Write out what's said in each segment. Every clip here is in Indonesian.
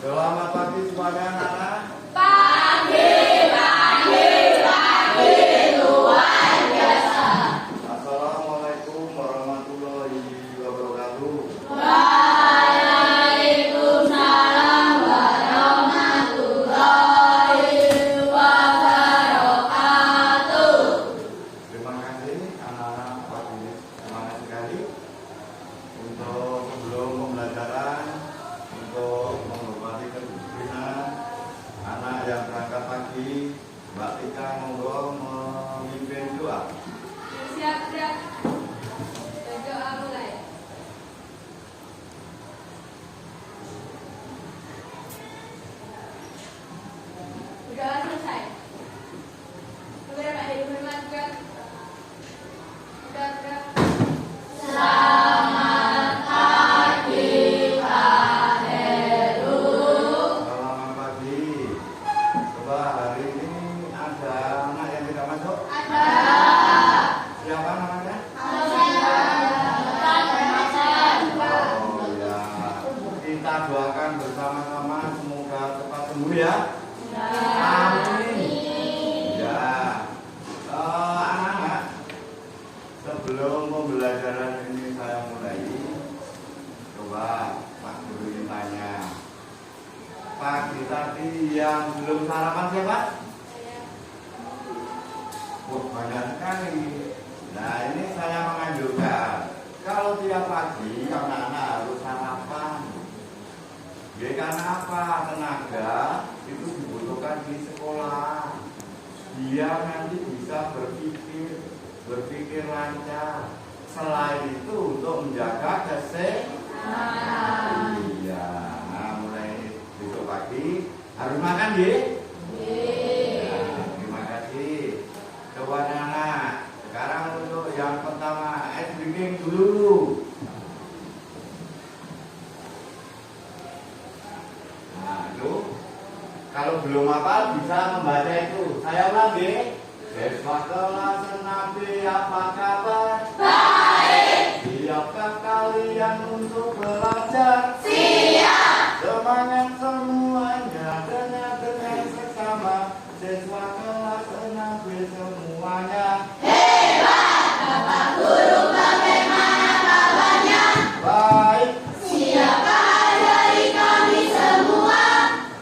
Selamat pagi semuanya anak-anak. Pagi, pagi, pagi, luar biasa. Assalamualaikum warahmatullahi wabarakatuh. Waalaikumsalam warahmatullahi wabarakatuh. Terima kasih anak-anak pagi ini semangat sekali untuk sebelum pembelajaran, untuk menghormati kedisiplinan anak yang berangkat pagi. Mbak Tika monggo memimpin doa. Siap-siap. Doa mulai. Udah selesai. Kemudian Pak Dewi Firman juga. Udah. Selamat pagi Pak Heru. Selamat pagi. Coba hari ini ada anak yang tidak masuk? Ada. Siapa namanya? Oh ya, kita doakan bersama-sama semoga cepat sembuh ya. Amin. Ya, anak-anak, sebelum pembelajaran ini saya mulai, coba Pak Guru ini tanya. Pagi tadi yang belum sarapan siapa? Oh, banyak sekali. Nah, ini saya menganjurkan kalau tiap pagi anak-anak harus sarapan. Ya, karena apa? Tenaga itu dibutuhkan di sekolah. Dia nanti bisa berpikir lancar. Selain itu untuk menjaga kesehatan. Iya. Nah, mulai besok pagi harus makan ya. Nah, terima kasih. Coba anak. Sekarang untuk yang pertama, ice drinking dulu. Nah, itu kalau belum hafal bisa membaca itu. Saya ulang ya. Siswa kelas 6B apa kabar? Baik. Siapkah kalian untuk belajar? Siap. Semangat semuanya dengan sesama. Siswa kelas 6B semuanya. Hebat. Bapak Guru bagaimana kabarnya? Baik. Siapkah dari kami semua?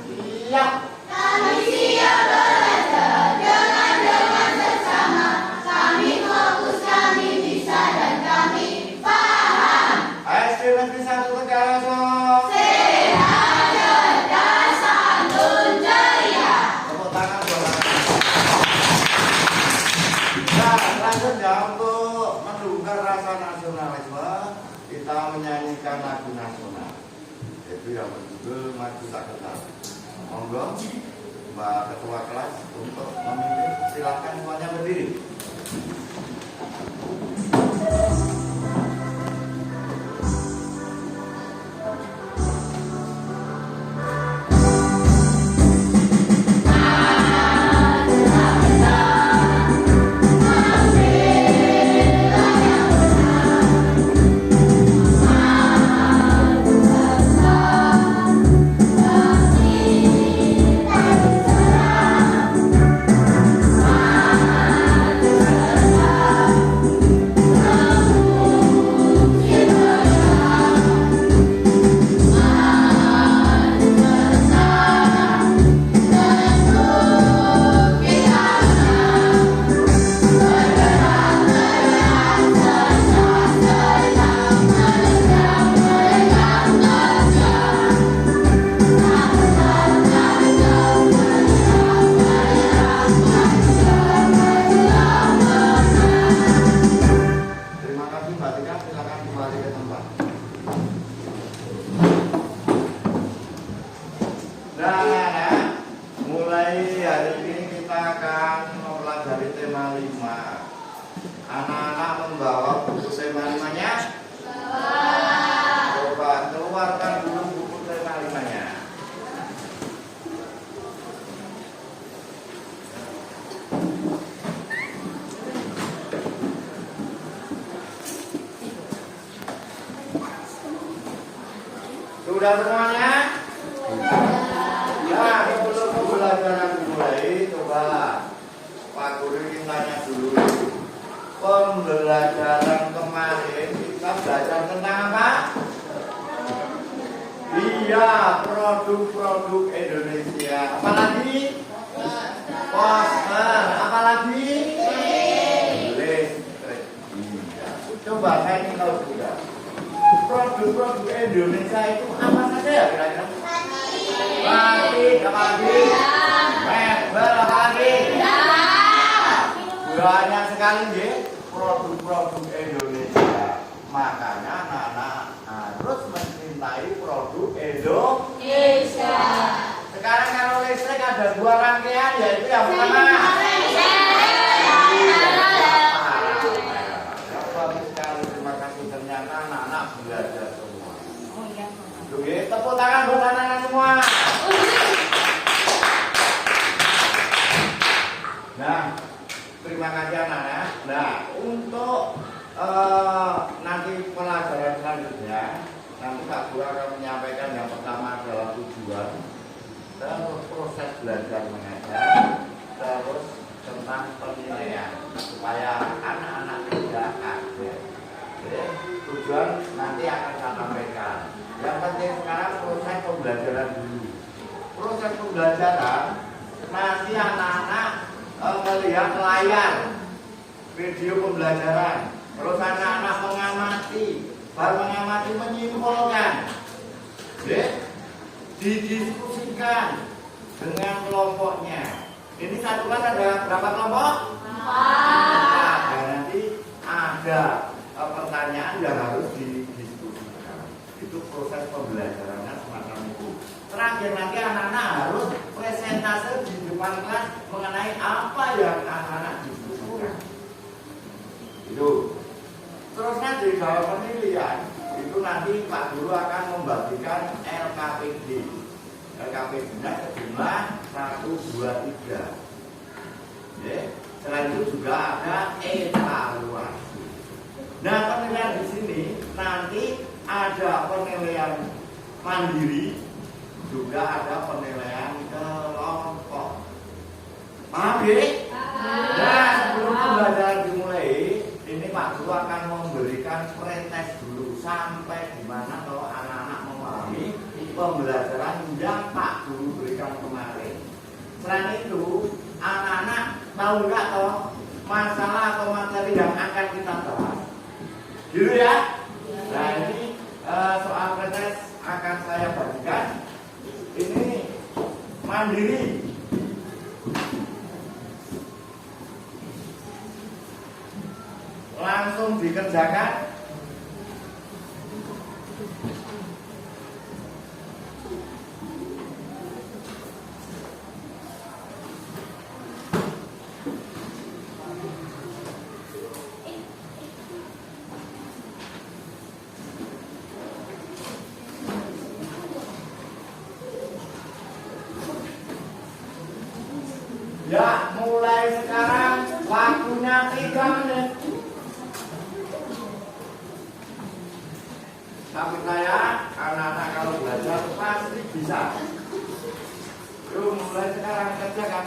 Siap. Kami siap belajar dengan sesama. Kami fokus, kami bisa dan kami paham. SD Negeri 1 Tegalan. Sehat, cerdas, santun, ceria. Tepuk tangan buat anak. Nah, selanjutnya untuk mendukung rasa nasionalisme, kita menyanyikan lagu nasional. Itu yang berjudul Maju Tak Kenal. Monggo, Mbak Ketua kelas untuk memimpin. Silakan semuanya berdiri. Terima kasih Mbak Tika, silakan kembali ke tempat. Nah, mulai hari ini kita akan mempelajari tema 5. Anak-anak membawa buku tema 5-nya? Coba keluarkan dulu buku tema 5-nya. Sudah semuanya? Nah, sebelum pembelajaran dimulai, coba Pak Guru ingin tanya dulu. Pembelajaran kemarin kita belajar tentang apa? Iya, produk-produk Indonesia. Apalagi? Poster. Apalagi? Listrik. Iya. Coba saya ingin tahu juga. Produk-produk Indonesia itu apa saja ya kira-kira? Batik, apalagi? Mebel, apalagi? Banyak sekali ya produk-produk Indonesia. Makanya anak-anak harus mencintai produk Indonesia. Sekarang kalau listrik ada dua rangkaian, yaitu yang pertama bagus sekali, terima kasih. Ternyata anak-anak belajar semua. Oke, tepuk tangan buat anak-anak semua. Nah, terima kasih anak-anak. Nah, untuk nanti pelajaran selanjutnya, nanti Pak Guru akan menyampaikan yang pertama adalah tujuan, terus proses belajar mengajar, terus tentang penilaian supaya anak-anak tidak kaget. Jadi, tujuan nanti akan saya sampaikan. Yang penting sekarang proses pembelajaran dulu. Proses pembelajaran nanti anak-anak melihat layar video pembelajaran, terus anak-anak mengamati, baru mengamati menyimpulkan, didiskusikan dengan kelompoknya. Ini satu kelas ada berapa kelompok? 4. Dan nanti ada pertanyaan yang harus didiskusikan. Itu proses pembelajarannya semacam itu. Terakhir nanti anak-anak harus presentase di depan kelas mengenai apa yang anak-anak diskusikan. Itu. Terus nanti dalam penilaian itu nanti Pak Guru akan membagikan LKPD. LKPD-nya sejumlah 1, 2, 3. Selain itu juga ada evaluasi. Nah, penilaian di sini nanti ada penilaian mandiri, juga ada penilaian kelompok. Paham ya? Nah, sebelum pembelajaran dimulai, ini Pak Guru akan memberikan pretest dulu sampai di mana kalau anak-anak memahami pembelajaran yang Pak Guru berikan kemarin. Selain itu, anak-anak tahu nggak toh masalah atau materi yang akan kita bahas? Gitu ya? Nah, ini soal pretest akan saya bagikan. Ini mandiri. Langsung dikerjakan. Ya, mulai sekarang waktunya 3 menit. Tapi saya, anak-anak kalau belajar pasti bisa. Yuk, mulai sekarang kerjakan.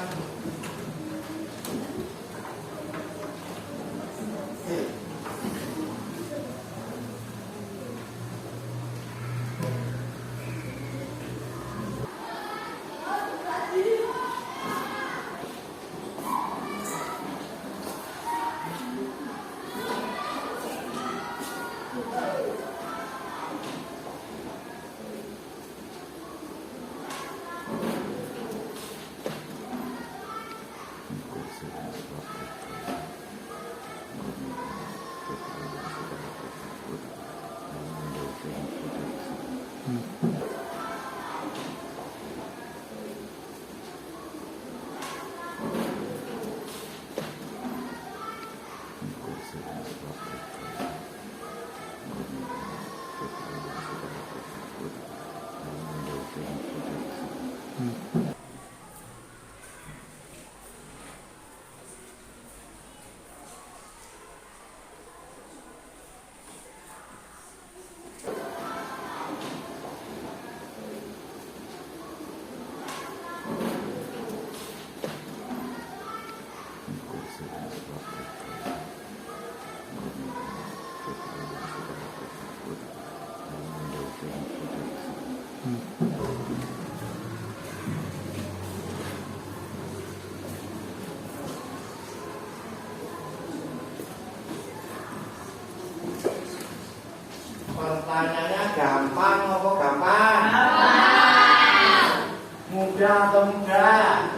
muda atau muda?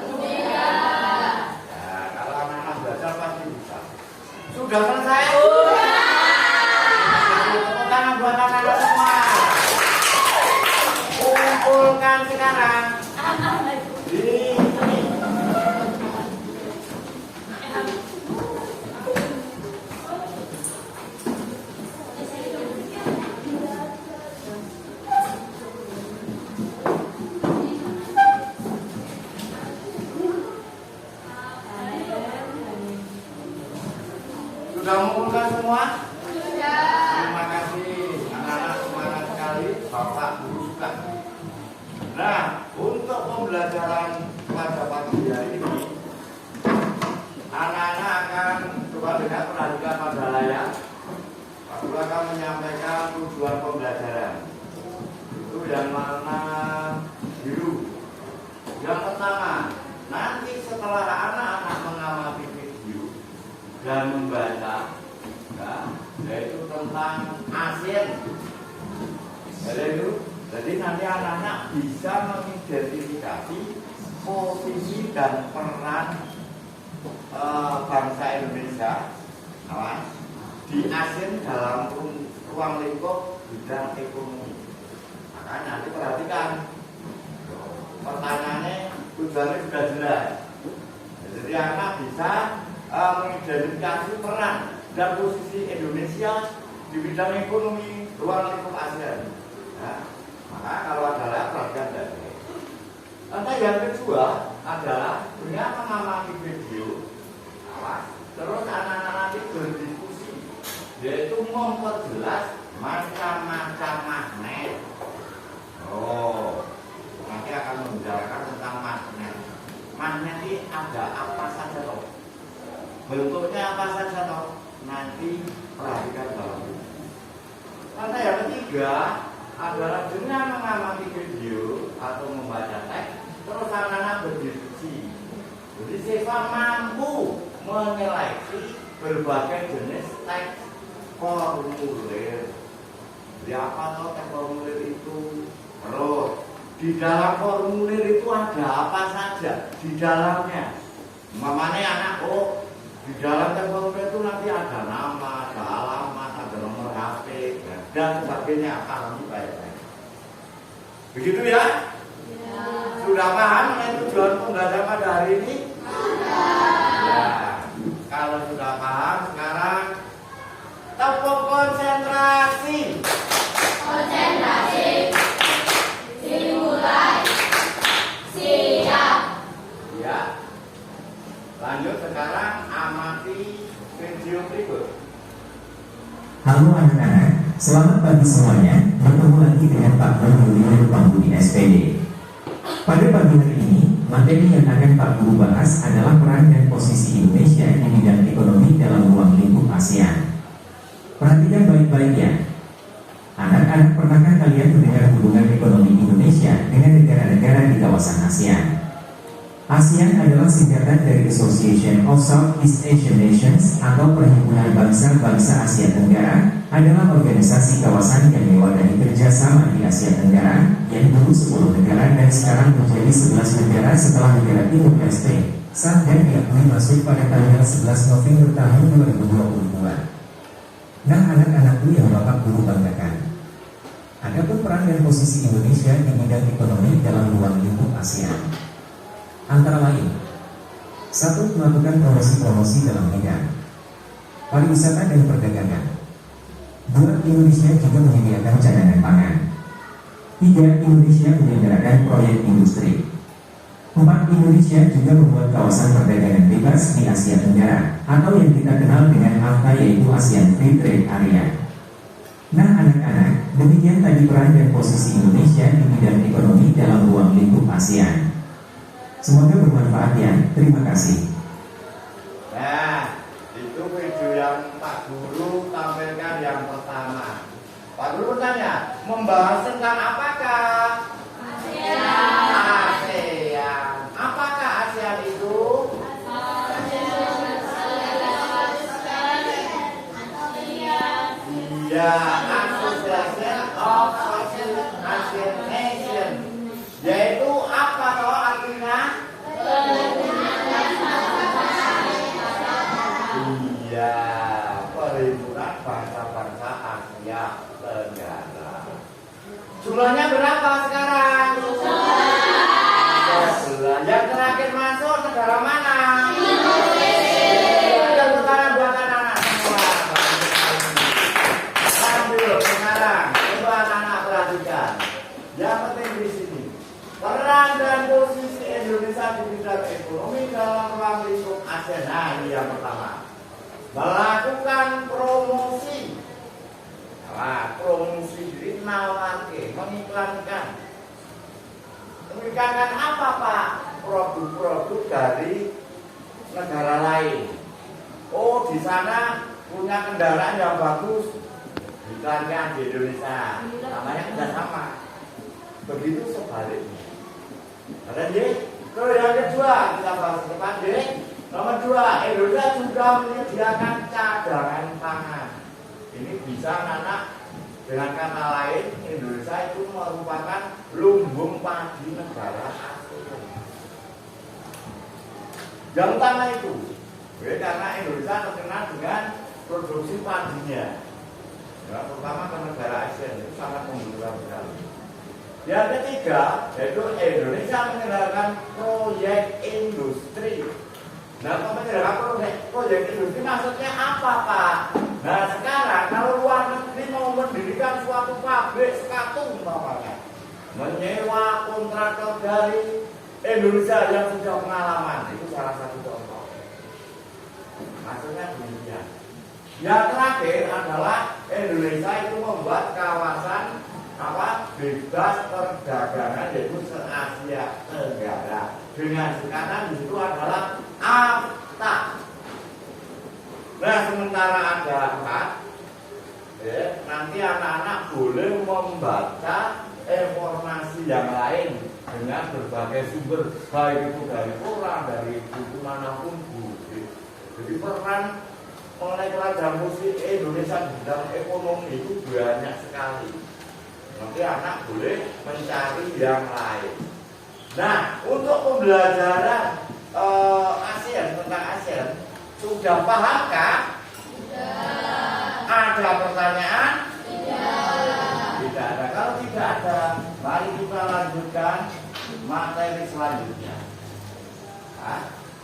Muda. Ya, kalau anak-anak belajar pasti bisa. Sudah selesai? Sudah. Tepuk tangan buat anak-anak semua. Kumpulkan sekarang. Ini. Sudah mengumpulkan semua? Sudah. Terima kasih, anak-anak semangat sekali, Bapak Guru suka. Nah, untuk pembelajaran pada pagi hari ini, anak-anak akan coba dengar, perhatikan pada layar. Pak Guru akan menyampaikan tujuan pembelajaran. Itu yang warna biru. Yang pertama, nanti setelah anak-anak mengamati dan membaca, ya, yaitu tentang ASEAN. Jadi nanti anak-anak bisa mengidentifikasi posisi dan peran bangsa Indonesia di ASEAN dalam ruang lingkup bidang ekonomi. Maka nanti perhatikan, pertanyaannya tujuannya sudah jelas. Jadi anak bisa mengidentifikasi peran dan posisi Indonesia di bidang ekonomi ruang lingkup ASEAN. Ya, maka kalau adalah perhatikan dari. Nanti yang kedua adalah dengan mengamati video, terus anak-anak nanti berdiskusi, yaitu memperjelas macam-macam magnet. Nanti akan membicarakan tentang magnet. Magnet ini ada apa saja toh? Bentuknya apa saja toh? Nanti perhatikan dalam ini. Karena yang ketiga adalah dengan mengamati video atau membaca teks, terus anak-anak berdiskusi. Jadi siswa mampu menyeleksi berbagai jenis teks formulir. Jadi apa toh teks formulir itu? Terus di dalam formulir itu ada apa saja di dalamnya? Umpamanya anak di dalam formulir itu nanti ada nama, ada alamat, ada nomor HP, dan sebagainya. Pahami baik-baik. Begitu ya? Ya. Sudah paham mengenai tujuan pembelajaran pada hari ini? Sudah. Ya. Kalau sudah paham, sekarang tepuk konsentrasi. Konsentrasi. Dimulai. Siap. Ya. Lanjut sekarang amati video berikut. Halo anak-anak, selamat pagi semuanya. Bertemu lagi dengan Pak Guru di Pambudi SPD. Pada pagi hari ini, materi yang akan Pak Guru bahas adalah peran dan posisi Indonesia di bidang ekonomi dalam ruang lingkup ASEAN. Perhatikan baik-baik ya. Anak-anak, pernahkah kalian mendengar hubungan ekonomi Indonesia dengan negara-negara di kawasan ASEAN? ASEAN adalah singkatan dari Association of Southeast Asian Nations atau Perhimpunan Bangsa-Bangsa Asia Tenggara, adalah organisasi kawasan yang mewadahi kerjasama di Asia Tenggara yang dulu 10 negara dan sekarang menjadi 11 negara setelah negara Timur Leste, sah dan diakui masuk pada tanggal 11 November tahun 2022. Nah anak-anakku yang Bapak Guru banggakan, adapun peran dan posisi Indonesia di bidang ekonomi dalam ruang lingkup ASEAN antara lain: 1. Melakukan promosi-promosi dalam bidang pariwisata dan perdagangan. 2. Indonesia juga menyediakan cadangan pangan. 3. Indonesia menyelenggarakan proyek industri. 4. Indonesia juga membuat kawasan perdagangan bebas di Asia Tenggara atau yang kita kenal dengan AFTA, yaitu ASEAN Free Trade Area. Nah anak-anak, demikian tadi peran dan posisi Indonesia di bidang ekonomi dalam ruang lingkup ASEAN. Semoga bermanfaat ya, terima kasih. Nah, itu video yang Pak Guru tampilkan yang pertama. Pak Guru bertanya, membahas tentang apakah? ASEAN. Apakah ASEAN itu? Ya, Association of Southeast Asian Nations. Yaitu apa toh berapa sekarang? 11. Yang terakhir masuk negara mana? Tepuk tangan buat anak-anak semua. Ambil sekarang, coba anak-anak perhatikan. Yang penting di sini, peran dan posisi Indonesia di bidang ekonomi dalam ruang lingkup ASEAN. Nah, ini yang pertama. Melakukan promosi. Nah, promosi diri, nawarke, mengiklankan. Mengiklankan apa, Pak? Produk-produk dari negara lain. Oh, di sana punya kendaraan yang bagus, iklankan di Indonesia. Namanya tidak sama. Begitu sebaliknya. Ada J. Terus yang kedua, kita bahas ke depan J. Nomor 2, Indonesia juga menyediakan cadangan pangan. Ini bisa anak dengan kata lain, Indonesia itu merupakan lumbung padi negara ASEAN. Yang utama itu, karena Indonesia terkenal dengan produksi padinya. Ya, terutama ke negara ASEAN itu sangat membutuhkan sekali. Yang ketiga, yaitu Indonesia menyelenggarakan proyek industri. Nah, menyelenggarakan proyek industri maksudnya apa, Pak? Nah, sekarang kalau luar negeri mau mendirikan suatu pabrik sepatu, umpamanya, menyewa kontraktor dari Indonesia yang sudah pengalaman, itu salah satu contoh. Maksudnya demikian. Yang terakhir adalah Indonesia itu membuat kawasan bebas perdagangan, yaitu se-Asia Tenggara. Dengan singkatan di situ adalah AFTA. Nah, sementara ada AFTA, nanti anak-anak boleh membaca informasi yang lain dengan berbagai sumber, baik itu dari koran, dari buku manapun. Jadi peran mengenai pelajaran musik Indonesia di bidang ekonomi itu banyak sekali. Nanti anak boleh mencari yang lain. Nah, untuk pembelajaran ASEAN, tentang ASEAN, sudah pahamkah? Sudah. Ada pertanyaan? Tidak. Tidak ada. Kalau tidak ada, mari kita lanjutkan materi selanjutnya.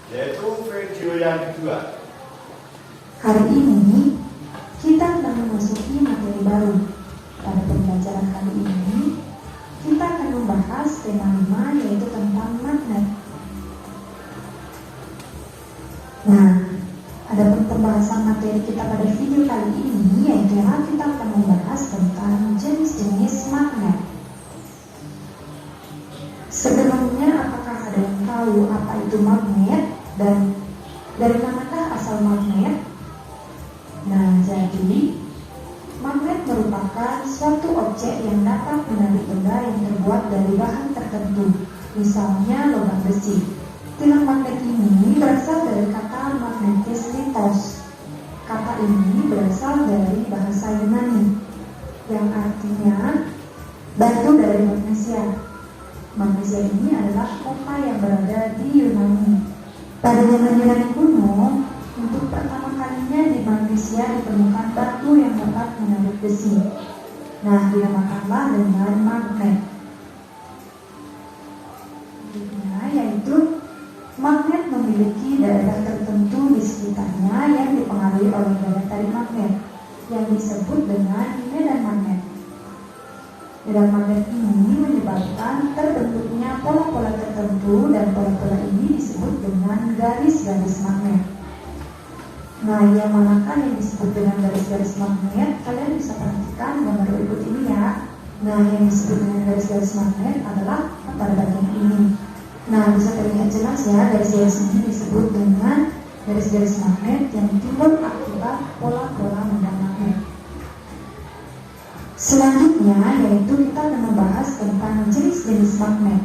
Yaitu video yang kedua. Hari ini kita akan memasuki materi baru. Pada pembelajaran kali ini kita akan membahas tema 5, yaitu tentang magnet. Nah, ada pembahasan materi kita pada video kali ini, yaitu kita akan membahas tentang jenis-jenis magnet. Sebelumnya, apakah ada yang tahu apa itu magnet dan dari manakah asal magnet? Nah, jadi magnet merupakan suatu objek yang dapat menarik benda yang terbuat dari bahan tertentu, misalnya logam besi. Tilang magnet ini berasal dari kata magnetis litos. Kata ini berasal dari bahasa Yunani, yang artinya batu dari magnesia. Magnesia ini adalah kota yang berada di Yunani. Pada zaman Yunani kuno, untuk pertama kalinya di Magnesia ditemukan batu yang dapat menarik besi. Nah, dinamakanlah dengan magnet. Yaitu magnet memiliki daerah tertentu di sekitarnya yang dipengaruhi oleh daya tarik magnet, yang disebut dengan medan magnet. Medan magnet ini menyebabkan terbentuknya pola-pola tertentu, dan pola-pola ini disebut dengan garis-garis magnet. Nah, yang manakah yang disebut dengan garis-garis magnet? Kalian bisa perhatikan gambar berikut ini ya. Nah, yang disebut dengan garis-garis magnet adalah pada bagian ini. Nah, bisa terlihat jelas ya, garis-garis ini disebut dengan garis-garis magnet yang timbul akibat pola-pola medan magnet. Selanjutnya, yaitu kita akan membahas tentang jenis-jenis magnet.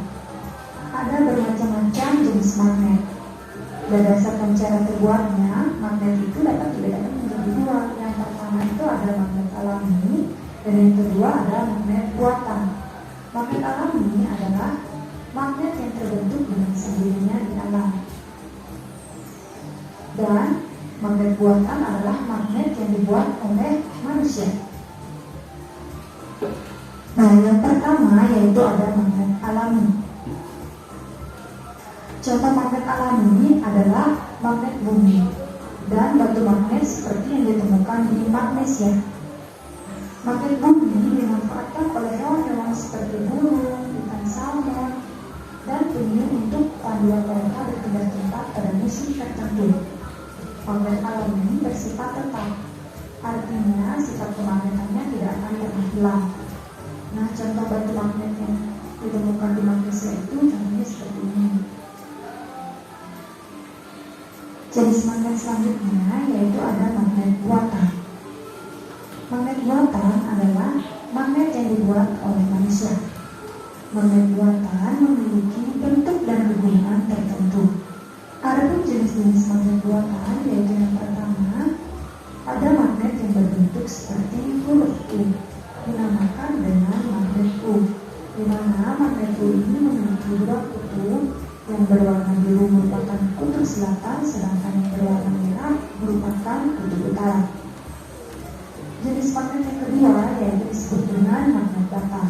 Ada bermacam-macam jenis magnet. Berdasarkan cara terbuatnya, magnet itu dapat dibedakan menjadi dua. Yang pertama itu ada magnet alami, dan yang kedua ada magnet buatan. Magnet alami adalah magnet yang terbentuk dengan sendirinya di alam. Dan magnet buatan adalah magnet yang dibuat oleh manusia. Nah, yang pertama yaitu ada magnet alami. Contoh magnet alami adalah magnet bumi dan batu magnet seperti yang ditemukan di Magnesia. Magnet bumi dimanfaatkan oleh hewan-hewan seperti burung, ikan salmon, dan penyu untuk panduan mereka berpindah tempat pada musim tertentu. Magnet alami bersifat tetap, artinya sifat kemagnetannya tidak akan pernah hilang. Nah, contoh batu magnet yang ditemukan di Magnesia itu contohnya seperti ini. Jenis magnet selanjutnya yaitu ada magnet buatan. Magnet buatan adalah magnet yang dibuat oleh manusia. Magnet buatan memiliki bentuk dan hubungan tertentu. Adapun jenis-jenis magnet buatan yaitu yang pertama, ada magnet yang berbentuk seperti huruf U, dinamakan dengan magnet U, di mana magnet U ini memiliki dua kutub. Yang berwarna biru merupakan kutub selatan, sedangkan yang berwarna merah merupakan kutub utara. Jenis magnet yang kedua yaitu disebut dengan magnet datar.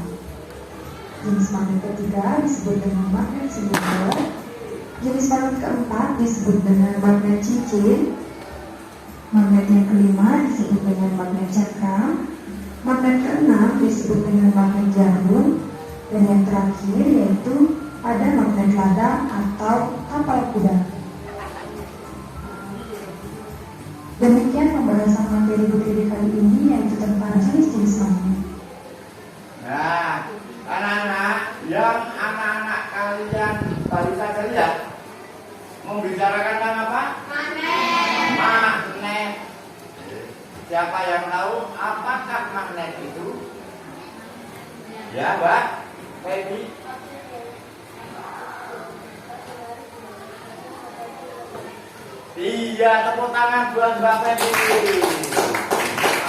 Jenis magnet ketiga disebut dengan magnet silindro. Jenis magnet keempat disebut dengan magnet cincin. Magnet yang kelima disebut dengan magnet cakram. Magnet keenam disebut dengan magnet jarum. Dan yang terakhir yaitu ada magnet lada atau kapal kuda. Demikian pembahasan materi buku kali ini yaitu tentang jenis-jenis magnet. Nah, anak-anak yang anak-anak kalian baru saja lihat membicarakan tentang apa? Magnet. Magnet. Siapa yang tahu apakah magnet itu? Ya, Mbak Feby. Iya, tepuk tangan buat Mbak Feby.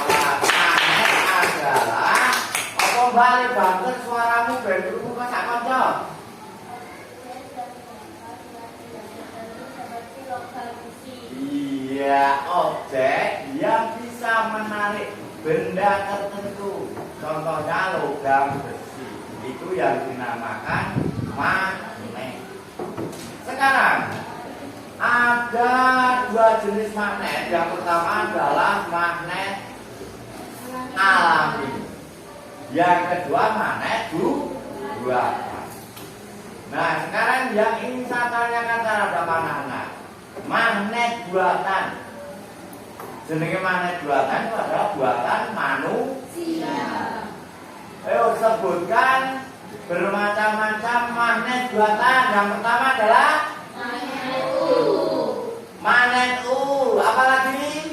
Magnet adalah apa balik banget suaramu bentukmu kok sak kanca? Iya, objek yang bisa menarik benda tertentu. Contohnya logam besi. Itu yang dinamakan magnet. Sekarang ada dua jenis magnet. Yang pertama adalah magnet alami. Yang kedua magnet buatan. Nah, sekarang yang ingin saya tanyakan terhadap anak-anak, magnet buatan. Jenenge magnet buatan itu adalah buatan manusia. Ayo sebutkan bermacam-macam magnet buatan. Yang pertama adalah Magnet U. magnet U. Apa lagi?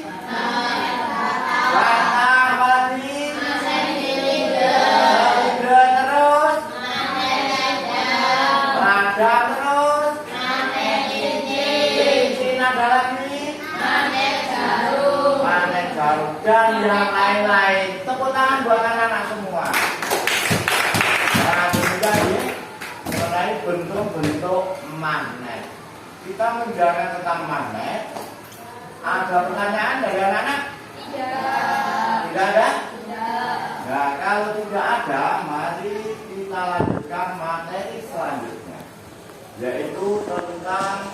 Bata. Apa lagi? Magnet silindro. Terus Magnet lada. Terus Magnet cincin. cincin. Ada lagi Magnet jarum. magnet jarum dan yang lain-lain. Tepuk tangan buat anak-anak semua. Nah, ini tadi mengenai bentuk-bentuk magnet. Kita menjelaskan tentang magnet. Ada pertanyaan dari anak-anak? Tidak ada? Nah, kalau tidak ada, mari kita lanjutkan materi selanjutnya, yaitu tentang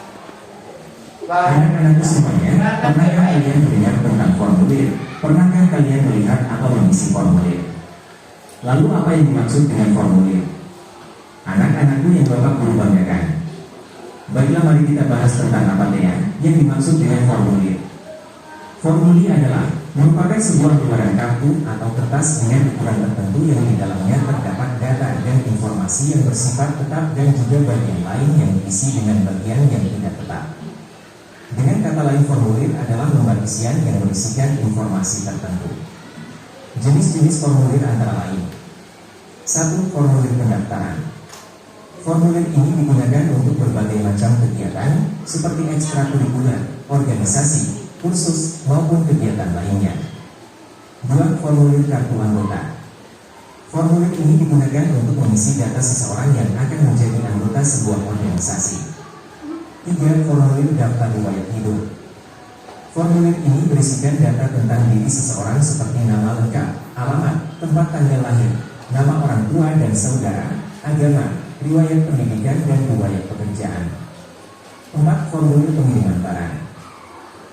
Anak-anakku semuanya, pernahkah kalian mendengar tentang formulir? Pernahkah kalian melihat atau mengisi formulir? Lalu apa yang dimaksud dengan formulir? Anak-anakku yang Bapak guru banggakan, baiklah mari kita bahas tentang apa yang dimaksud dengan formulir. Formulir adalah merupakan sebuah lembaran kartu atau kertas dengan ukuran tertentu yang di dalamnya terdapat data dan informasi yang bersifat tetap dan juga bagian lain yang diisi dengan bagian yang tidak tetap. Dengan kata lain, formulir adalah lembar isian yang berisikan informasi tertentu. Jenis-jenis formulir antara lain: 1. Formulir pendaftaran. Formulir ini digunakan untuk berbagai macam kegiatan seperti ekstrakurikuler, organisasi, kursus, maupun kegiatan lainnya. 2. Formulir kartu anggota. Formulir ini digunakan untuk mengisi data seseorang yang akan menjadi anggota sebuah organisasi. 3. Formulir daftar riwayat hidup. Formulir ini berisikan data tentang diri seseorang seperti nama lengkap, alamat, tempat tanggal lahir, nama orang tua dan saudara, agama, riwayat pendidikan dan riwayat pekerjaan. 4. Formulir pengiriman barang.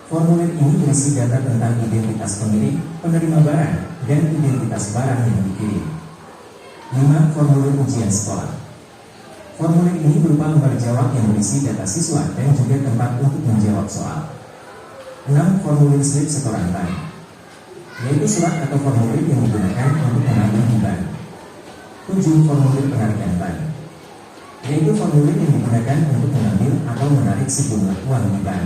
Formulir ini berisi data tentang identitas pemilik, penerima barang, dan identitas barang yang dikirim. 5. Formulir ujian sekolah. Formulir ini berupa lembar jawab yang berisi data siswa dan juga tempat untuk menjawab soal. 6. Formulir slip setoran ban, yaitu surat atau formulir yang digunakan untuk mengambil beban. 7. Formulir penarikan ban, yaitu formulir yang digunakan untuk mengambil atau menarik sejumlah uang di ban.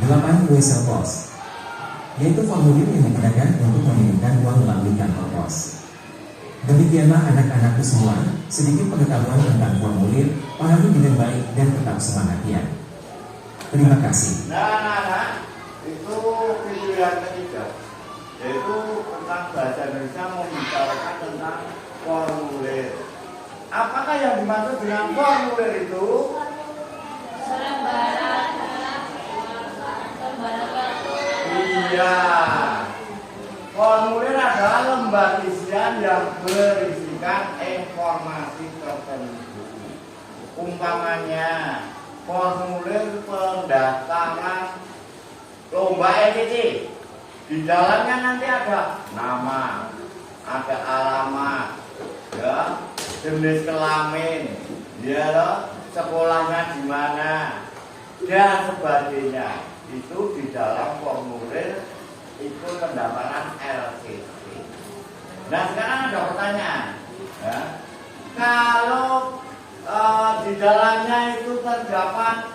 8. Wesel pos, yaitu formulir yang digunakan untuk mengirimkan uang melalui kantor pos. Demikianlah anak-anakku semua, sedikit pengetahuan tentang formulir, pahami dengan baik dan tetap semangat ya. Terima kasih. Nah, anak-anak, itu video yang ketiga, yaitu tentang bahasa Indonesia membicarakan tentang formulir. Apakah yang dimaksud dengan formulir itu? Iya, formulir adalah lembar isian yang berisikan informasi tertentu. Umpamanya, formulir pendaftaran lomba ETC. Di dalamnya nanti ada nama, ada alamat, ya, jenis kelamin, ya loh, sekolahnya di mana, dan sebagainya. Itu di dalam formulir itu pendaftaran LCC. Nah, sekarang ada pertanyaan, ya. Kalau di dalamnya itu terdapat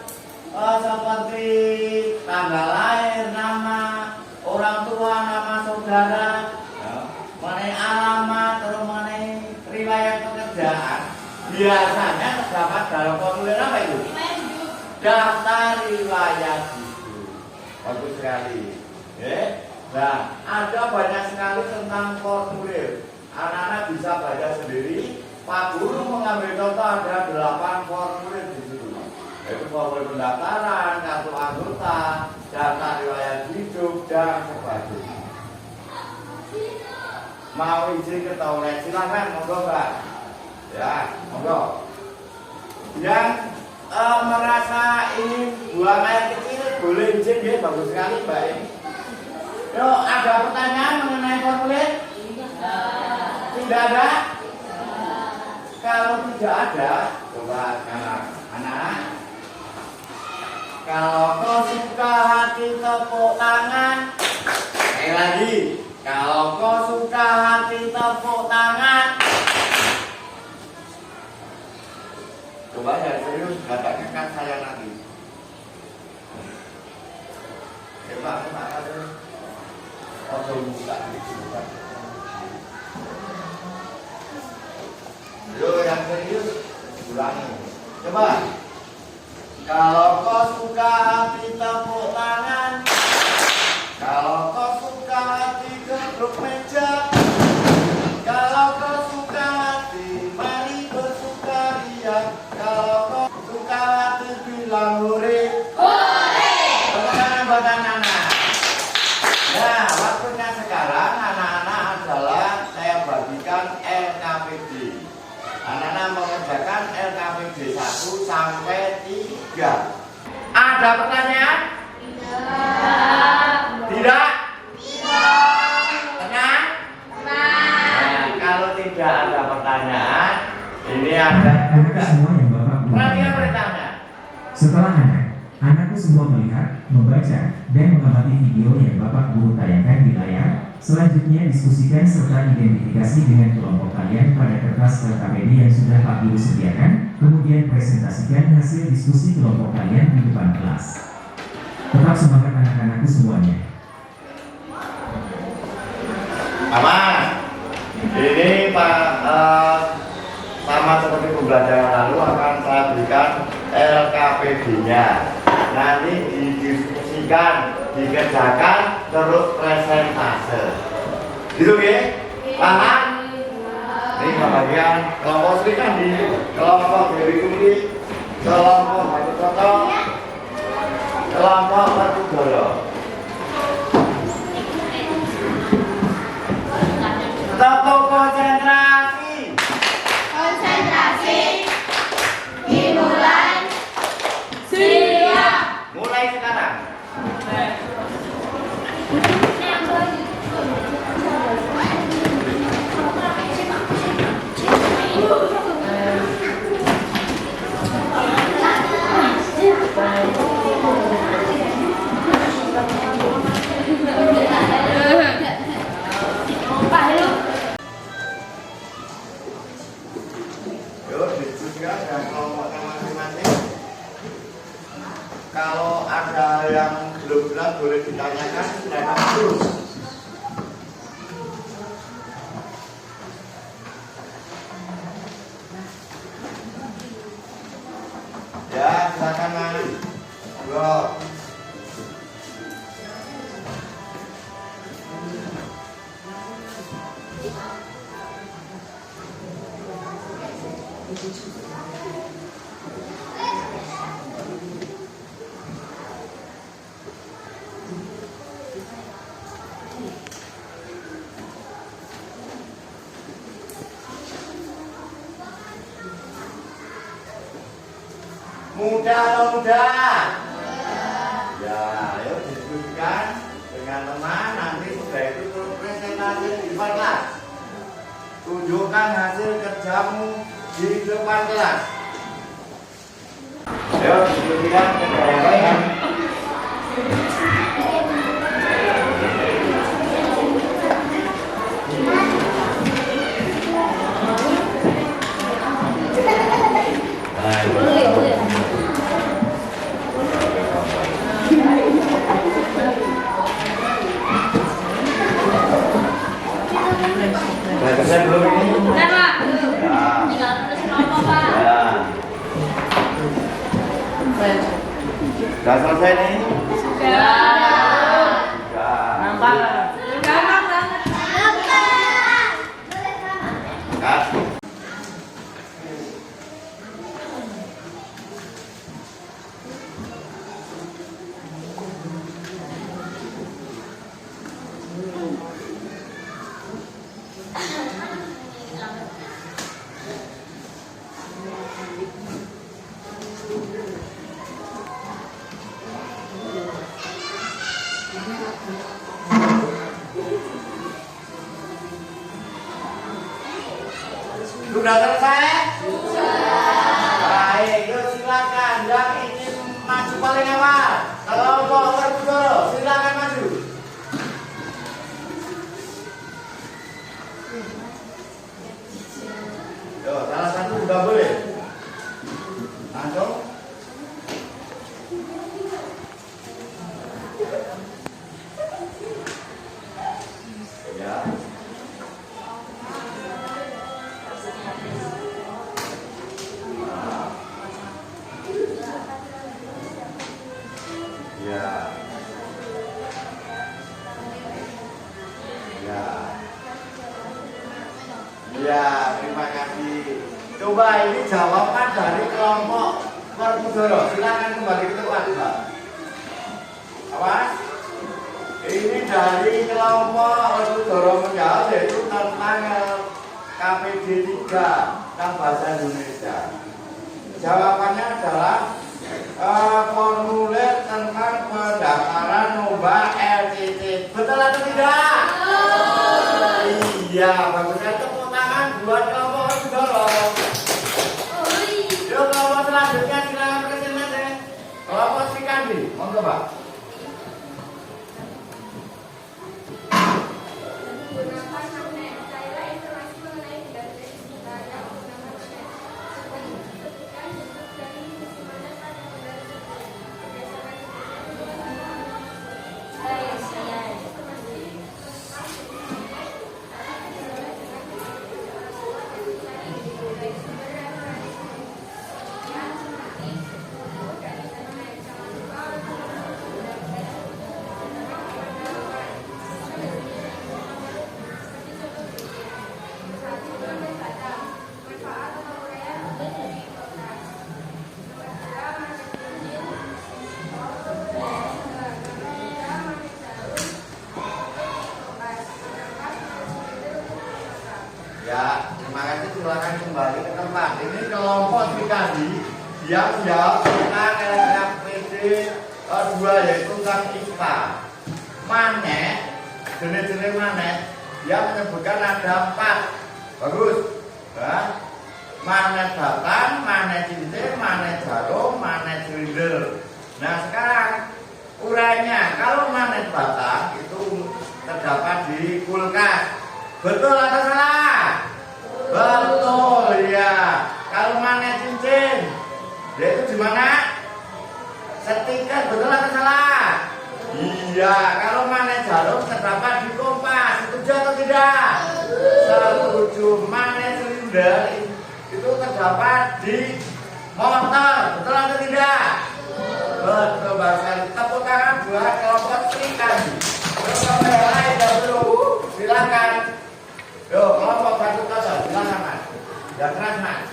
seperti tanggal lahir, nama orang tua, nama saudara, ya, mengenai alamat, terus mengenai riwayat pekerjaan, biasanya terdapat dalam formulir apa itu? Daftar riwayat hidup. Bagus sekali. Nah, ada banyak sekali tentang formulir. Anak-anak bisa baca sendiri. Pak Guru mengambil contoh ada 8 formulir di situ. Yaitu formulir pendaftaran, kartu anggota, data riwayat hidup, dan sebagainya. Mau izin ke toilet, silahkan, monggo Mbak. Ya, monggo. Yang merasa ingin buang air kecil boleh izin ya, bagus sekali Mbak ini. Yuk, ada pertanyaan mengenai formulir? Tidak ada? Kalau tidak ada, coba anak-anak. Kalau kau suka hati tepuk tangan. Sekali lagi, kalau kau suka hati tepuk tangan. Coba ya serius, katakan saya nanti. Coba ada. Oh, buka. Yo, yang serius, ulangi. Coba. Kalau kau suka hati tepuk tangan. Kalau kau suka hati geduk meja. Kalau kau suka hati mari bersukaria. Kalau kau suka hati bilang hore. Hore. Teman-teman buat anak-anak. Nah, waktunya sekarang anak-anak adalah saya bagikan LKPD. Anak-anak mengerjakan LKPD 1 sampai 3. Ada pertanyaan? Tidak? Tenang? Nah, kalau tidak ada pertanyaan, ini ada Anak-anak semua yang Bapak Guru perhatian bertanya. Setelah anakku semua melihat, membaca, dan mengamati video yang Bapak Guru tayangkan di layar, selanjutnya diskusikan serta identifikasi dengan kelompok kalian pada kertas LKPD yang sudah Pak Guru sediakan, kemudian presentasikan hasil diskusi kelompok kalian di depan kelas. Tetap semangat anak-anakku semuanya. Aman. Ini Pak, sama seperti pembelajaran lalu akan saya berikan LKPD-nya. Nanti didiskusikan, dikerjakan, terus presentase. Gitu ya? Paham? Ini bagian kelompok Sri kan di kelompok Dewi Kuli, kelompok Batu Toto, kelompok Batu Dolo. Tepuk konsentrasi. Yuk diskusikan dengan kelompoknya masing-masing. Kalau ada yang belum jelas boleh ditanyakan, silakan terus. Ya, silakan Mas. Monggo. Muda atau muda? Ya, ayo diskusikan dengan teman. Nanti sudah itu terus presentasi di depan kelas. Tunjukkan hasil kerjamu di depan kelas. Ayo diskusikan dengan selesai belum ini? Bentar, Pak. Ya. Tinggal terus kelompok, Pak. Ya. Sudah selesai nih? Sudah. Sudah. Gampang banget. Kat. Sudah selesai? Sudah. Baik, yuk silakan. Yang ingin maju paling awal, kelompok Werkudara, silakan maju. Yo, salah satu sudah boleh. Langsung. Ya. Ya. Ya. Ya, terima kasih. Coba ini jawaban dari kelompok Werkudara. Silakan kembali ke tempat, Pak. Awas. Ini dari kelompok Werkudara menjawab yaitu tentang KPD 3 tentang bahasa Indonesia. Jawabannya adalah formulir tentang pendaftaran lomba LCC. Betul atau tidak? Iya, bagusnya tepuk tangan buat kelompok Werkudara. Yuk kelompok selanjutnya silakan presentasi. Kelompok Sri Kandi, monggo Pak. Menggunakan magnet, cairan informasi mengenai benda di sekitar yang menggunakan magnet seperti disebutkan bentuk dari kesimpulan pada benda tersebut berdasarkan Ya, terima kasih. Silakan kembali ke tempat. Ini kelompok Sri Kandi yang jawab tentang LKPD 2 yaitu tentang IPA. Magnet, jenis-jenis magnet yang menyebutkan ada 4. Bagus. Nah, magnet batang, magnet cincin, magnet jarum, magnet silinder. Nah sekarang urainya, kalau magnet batang itu terdapat di kulkas. Betul atau salah? Betul ya. Kalau magnet cincin, dia itu di mana? Stiker, betul atau salah? Iya, kalau magnet jarum terdapat di kompas, setuju atau tidak? Setuju. Magnet silinder itu terdapat di motor, betul atau tidak? Betul sekali. Tepuk tangan buat kelompok serikan. Terus kelompok yang lain dulu, silakan. Yo, kelompok Batu Kota, silakan mas. Yang keras mas.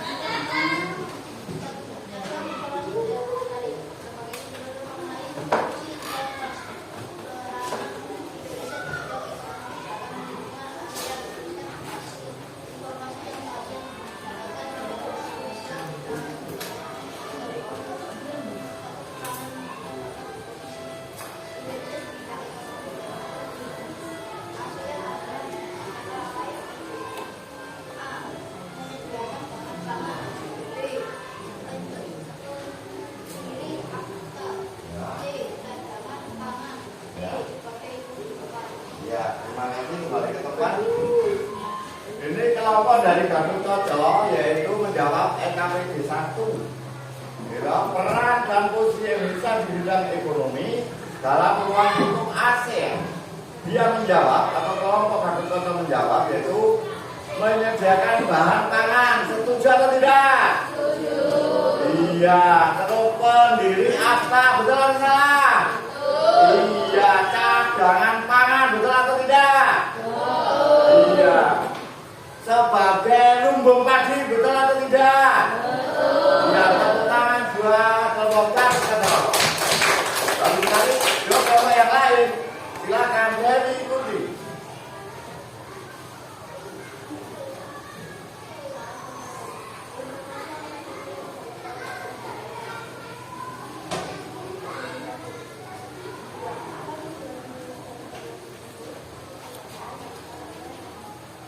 Ini kelompok dari Gatot yaitu menjawab NKPD 1. Peran dan posisi Indonesia di bidang ekonomi dalam ruang hukum ASEAN. Dia menjawab atau kelompok Gatot menjawab yaitu menyediakan bahan pangan. Setuju atau tidak? Setuju. Iya. Terus pendiri AFTA, betul atau salah? Iya. Cadangan pangan, betul atau tidak? Iya. Sebagai lumbung padi, betul atau tidak? Ya, tepuk tangan buat kelompok Gatot. Lalu kali kelompok yang lain, silakan diikuti.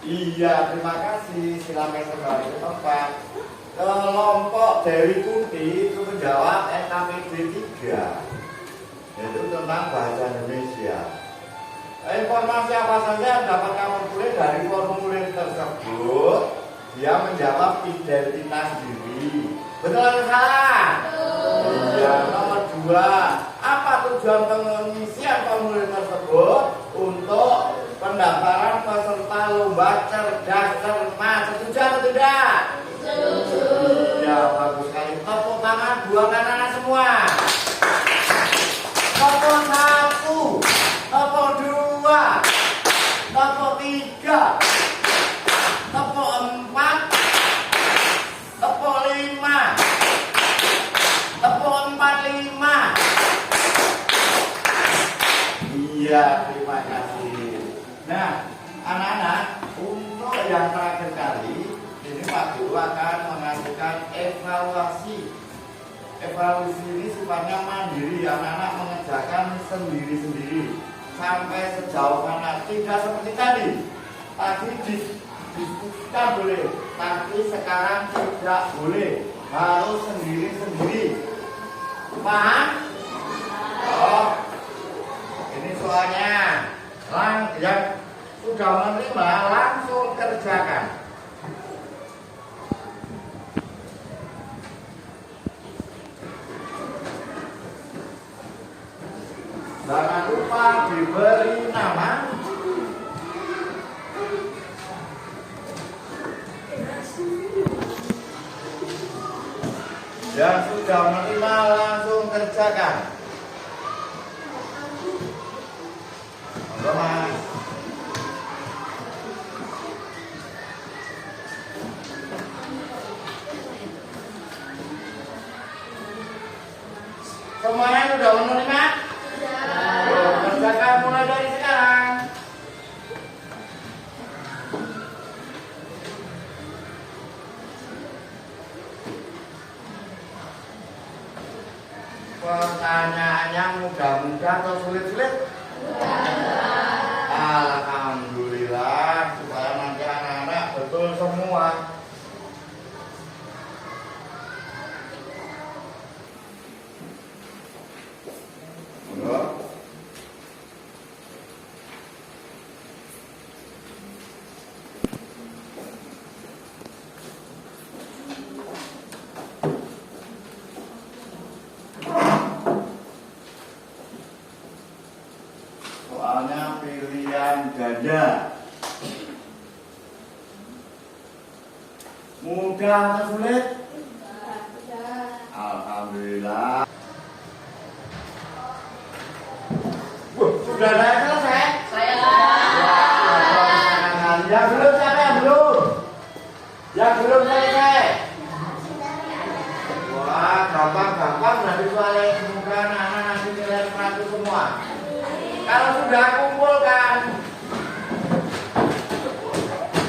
Iya, terima kasih. Silakan kembali ke tempat. Kelompok Dewi Kunti itu menjawab NKPD 3, yaitu tentang bahasa Indonesia. Informasi apa saja yang dapat kamu peroleh dari formulir tersebut? Dia menjawab identitas diri. Betul atau salah? Iya. Nomor 2, apa tujuan pengisian formulir tersebut? Untuk pendaftaran peserta lomba cerdas cermat. Setuju atau tidak? Setuju. Ya, bagus sekali. Tepuk tangan buat anak-anak semua. Tepuk 1, tepuk 2, tepuk 3, tepuk 4, tepuk 5, tepuk 45. Iya, terima kasih. Nah, anak-anak, untuk yang terakhir kali ini Pak Guru akan mengajukan evaluasi. Evaluasi ini sifatnya mandiri, anak-anak mengerjakan sendiri-sendiri sampai sejauh mana. Tidak seperti tadi. Tadi diskusikan boleh, tapi sekarang tidak boleh, harus sendiri-sendiri. Paham? Oh, ini soalnya yang sudah menerima langsung kerjakan. Jangan lupa diberi nama. Yang sudah menerima langsung kerjakan. Monggo Mas. Semuanya sudah menerima? Sudah. Kerjakan mulai dari sekarang. Pertanyaannya mudah-mudah atau sulit-sulit? Alhamdulillah, supaya nanti anak-anak betul semua. Enggak. atau sulit? Sudah. Alhamdulillah. Sudah ada yang selesai? Saya. Yang belum siapa yang belum? Yang belum selesai? Wah, gampang nanti soalnya semoga anak-anak nanti nilai 100 semua. Kalau sudah kumpulkan.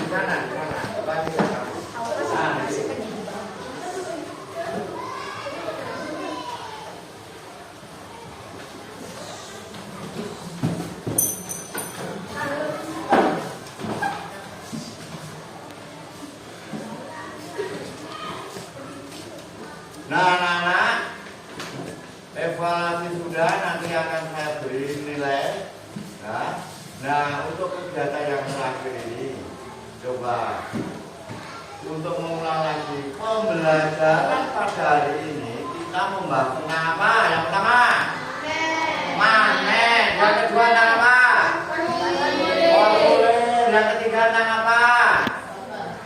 Di mana? Coba lihat. Nah, anak-anak, evaluasi sudah, nanti akan saya beri nilai. Nah, untuk kegiatan yang terakhir ini, coba untuk mengulang lagi pembelajaran pada hari ini, kita membahas tentang apa? Yang pertama, manen. Yang kedua tentang apa? Formulir. Yang ketiga tentang apa?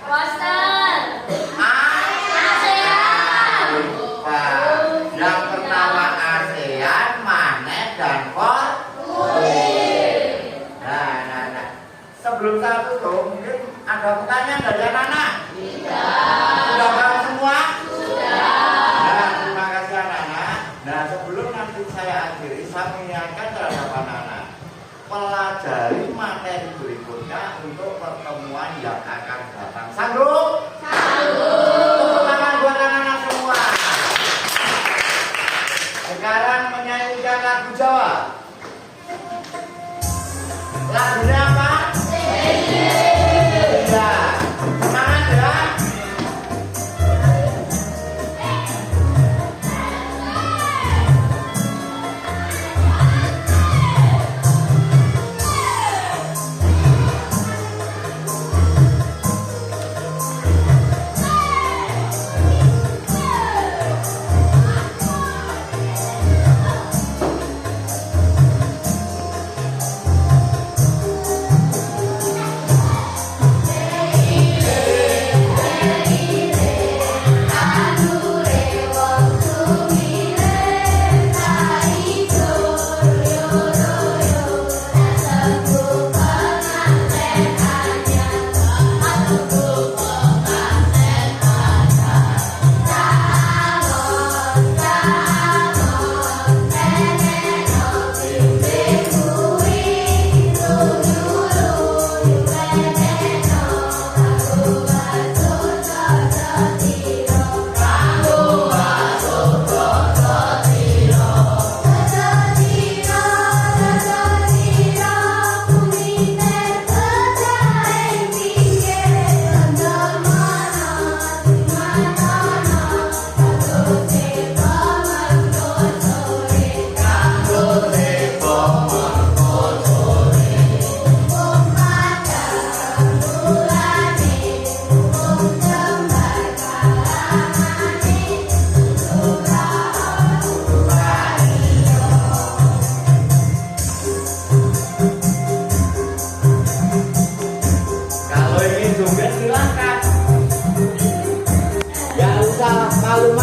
Poster. Yang pertama ASEAN, manet, dan formulir. Nah. Sebelum saya tutup, mungkin ada pertanyaan dari anak-anak? Sudah paham semua? Nah, terima kasih anak-anak. Nah, sebelum nanti saya akhiri, saya mengingatkan terhadap anak-anak, pelajari materi berikutnya untuk pertemuan yang akan datang. Sanggup? Tepuk tangan buat anak-anak semua. Sekarang menyanyikan lagu Jawa. Lagunya apa? Ya, semangat ya. Kami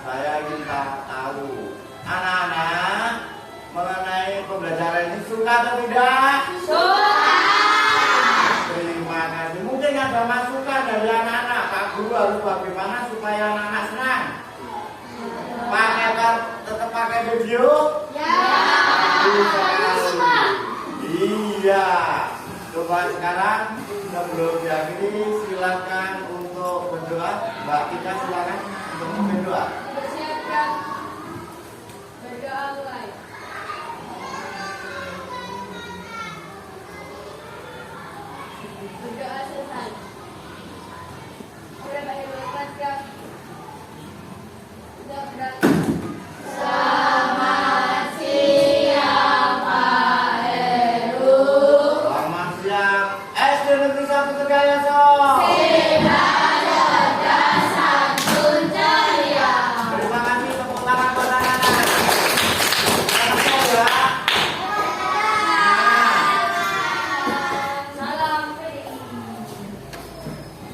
saya ingin tahu anak-anak mengenai pembelajaran ini suka atau tidak? Suka. Terima kasih. Mungkin ada masukan dari anak-anak. Pak Guru harus bagaimana supaya anak-anak senang? Tetap pakai video? Ya. Iya. Coba sekarang sebelum diakhiri silakan untuk berdoa. Mbak Tika silakan untuk berdoa.